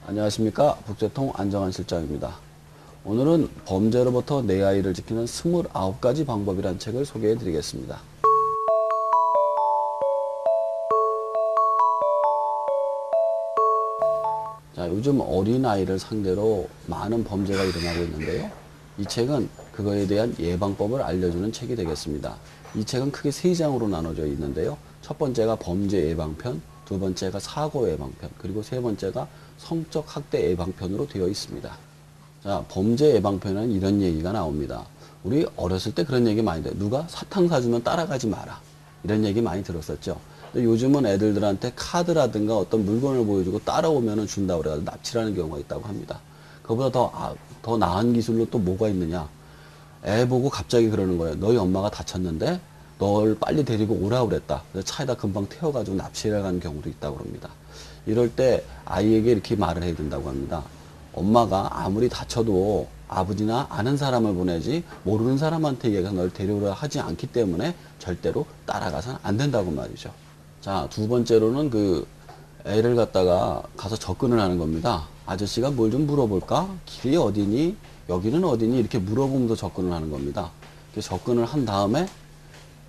안녕하십니까. 국제통 안정환 실장입니다. 오늘은 범죄로부터 내 아이를 지키는 29가지 방법이란 책을 소개해 드리겠습니다. 자, 요즘 어린아이를 상대로 많은 범죄가 일어나고 있는데요. 이 책은 그거에 대한 예방법을 알려주는 책이 되겠습니다. 이 책은 크게 세 장으로 나눠져 있는데요. 첫 번째가 범죄 예방편, 두 번째가 사고 예방편, 그리고 세 번째가 성적 학대 예방편으로 되어 있습니다. 자, 범죄 예방편에는 이런 얘기가 나옵니다. 우리 어렸을 때 그런 얘기 많이 들어요. 누가 사탕 사주면 따라가지 마라. 이런 얘기 많이 들었었죠. 근데 요즘은 애들한테 카드라든가 어떤 물건을 보여주고 따라오면 준다고 그래가지고 납치라는 경우가 있다고 합니다. 그보다 더 나은 기술로 또 뭐가 있느냐. 애 보고 갑자기 그러는 거예요. 너희 엄마가 다쳤는데 널 빨리 데리고 오라고 그랬다. 그래서 차에다 금방 태워가지고 납치를 가는 경우도 있다고 합니다. 이럴 때 아이에게 이렇게 말을 해야 된다고 합니다. 엄마가 아무리 다쳐도 아버지나 아는 사람을 보내지 모르는 사람한테 얘기해서 널 데려오라 하지 않기 때문에 절대로 따라가서는 안 된다고 말이죠. 자, 두 번째로는 애를 갖다가 가서 접근을 하는 겁니다. 아저씨가 뭘 좀 물어볼까? 길이 어디니? 여기는 어디니? 이렇게 물어보면서 접근을 하는 겁니다. 이렇게 접근을 한 다음에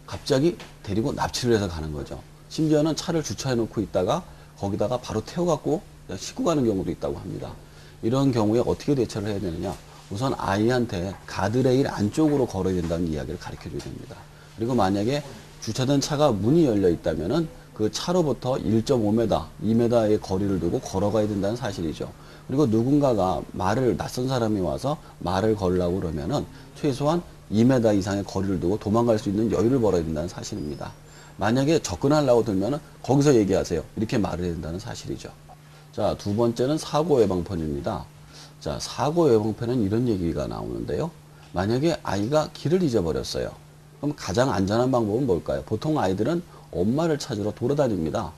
갑자기 데리고 납치를 해서 가는 거죠. 심지어는 차를 주차해 놓고 있다가 거기다가 바로 태워갖고 싣고 가는 경우도 있다고 합니다. 이런 경우에 어떻게 대처를 해야 되느냐? 우선 아이한테 가드레일 안쪽으로 걸어야 된다는 이야기를 가르쳐 줘야 됩니다. 그리고 만약에 주차된 차가 문이 열려 있다면은 그 차로부터 1.5m, 2m의 거리를 두고 걸어가야 된다는 사실이죠. 그리고 누군가가 낯선 사람이 와서 말을 걸려고 그러면은 최소한 2m 이상의 거리를 두고 도망갈 수 있는 여유를 벌어야 된다는 사실입니다. 만약에 접근하려고 들면은 거기서 얘기하세요. 이렇게 말을 해야 된다는 사실이죠. 자, 두 번째는 사고 예방편입니다. 자, 사고 예방편은 이런 얘기가 나오는데요. 만약에 아이가 길을 잊어버렸어요. 그럼 가장 안전한 방법은 뭘까요? 보통 아이들은 엄마를 찾으러 돌아다닙니다.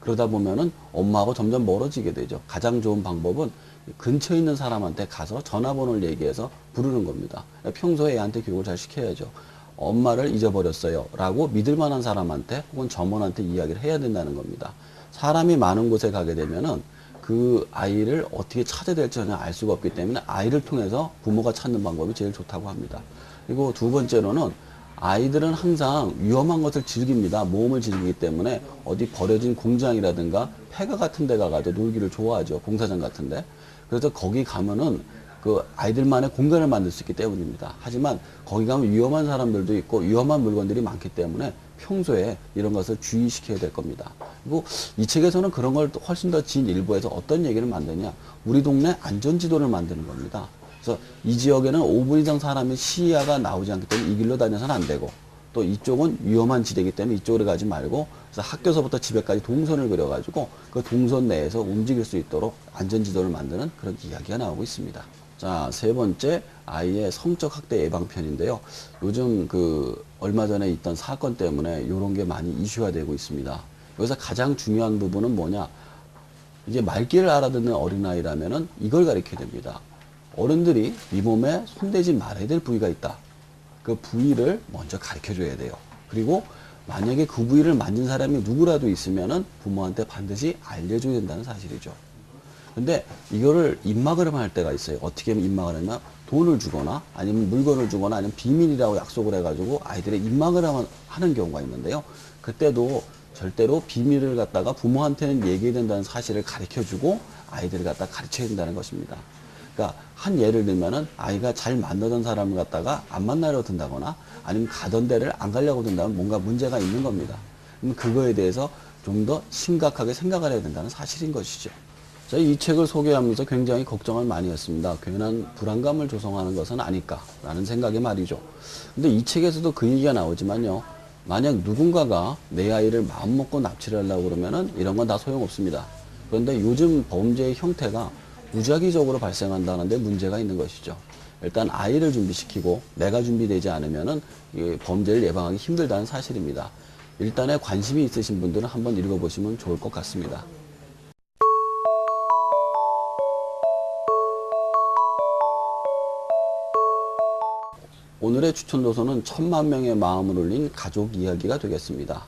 그러다 보면은 엄마하고 점점 멀어지게 되죠. 가장 좋은 방법은 근처에 있는 사람한테 가서 전화번호를 얘기해서 부르는 겁니다. 평소에 애한테 교육을 잘 시켜야죠. 엄마를 잊어버렸어요 라고 믿을 만한 사람한테 혹은 점원한테 이야기를 해야 된다는 겁니다. 사람이 많은 곳에 가게 되면은 그 아이를 어떻게 찾아야 될지 전혀 알 수가 없기 때문에 아이를 통해서 부모가 찾는 방법이 제일 좋다고 합니다. 그리고 두 번째로는 아이들은 항상 위험한 것을 즐깁니다. 모험을 즐기기 때문에 어디 버려진 공장이라든가 폐가 같은 데 가가지고 놀기를 좋아하죠. 공사장 같은 데. 그래서 거기 가면은 그 아이들만의 공간을 만들 수 있기 때문입니다. 하지만 거기 가면 위험한 사람들도 있고 위험한 물건들이 많기 때문에 평소에 이런 것을 주의시켜야 될 겁니다. 그리고 이 책에서는 그런 걸 훨씬 더 진 일부에서 어떤 얘기를 만드냐. 우리 동네 안전지도를 만드는 겁니다. 그래서 이 지역에는 5분 이상 사람의 시야가 나오지 않기 때문에 이 길로 다녀서는 안 되고 또 이쪽은 위험한 지대이기 때문에 이쪽으로 가지 말고 그래서 학교서부터 집에까지 동선을 그려가지고 그 동선 내에서 움직일 수 있도록 안전지도를 만드는 그런 이야기가 나오고 있습니다. 자, 세 번째 아이의 성적 학대 예방편인데요. 요즘 얼마 전에 있던 사건 때문에 이런 게 많이 이슈화되고 있습니다. 여기서 가장 중요한 부분은 뭐냐? 이제 말귀를 알아듣는 어린아이라면은 이걸 가르쳐야 됩니다. 어른들이 네 몸에 손대지 말아야 될 부위가 있다. 그 부위를 먼저 가르쳐 줘야 돼요. 그리고 만약에 그 부위를 만진 사람이 누구라도 있으면은 부모한테 반드시 알려줘야 된다는 사실이죠. 근데 이거를 입막음을 할 때가 있어요. 어떻게 하면 입막을 하면 돈을 주거나 아니면 물건을 주거나 아니면 비밀이라고 약속을 해가지고 아이들의 입막을 하는 경우가 있는데요. 그때도 절대로 비밀을 갖다가 부모한테는 얘기해야 된다는 사실을 가르쳐 주고 아이들을 갖다 가르쳐야 된다는 것입니다. 그러니까 한 예를 들면은 아이가 잘 만나던 사람을 갖다가 안 만나려 든다거나 아니면 가던 데를 안 가려고 든다면 뭔가 문제가 있는 겁니다. 그럼 그거에 대해서 좀 더 심각하게 생각을 해야 된다는 사실인 것이죠. 제가 이 책을 소개하면서 굉장히 걱정을 많이 했습니다. 괜한 불안감을 조성하는 것은 아닐까라는 생각이 말이죠. 근데 이 책에서도 그 얘기가 나오지만요. 만약 누군가가 내 아이를 마음먹고 납치를 하려고 그러면은 이런 건 다 소용없습니다. 그런데 요즘 범죄의 형태가 무작위적으로 발생한다는데 문제가 있는 것이죠. 일단 아이를 준비시키고 내가 준비되지 않으면은 범죄를 예방하기 힘들다는 사실입니다. 일단에 관심이 있으신 분들은 한번 읽어보시면 좋을 것 같습니다. 오늘의 추천 도서는 1000만 명의 마음을 울린 가족 이야기가 되겠습니다.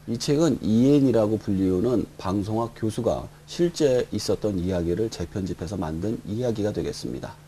이 책은 EN이라고 불리우는 방송학 교수가 실제 있었던 이야기를 재편집해서 만든 이야기가 되겠습니다.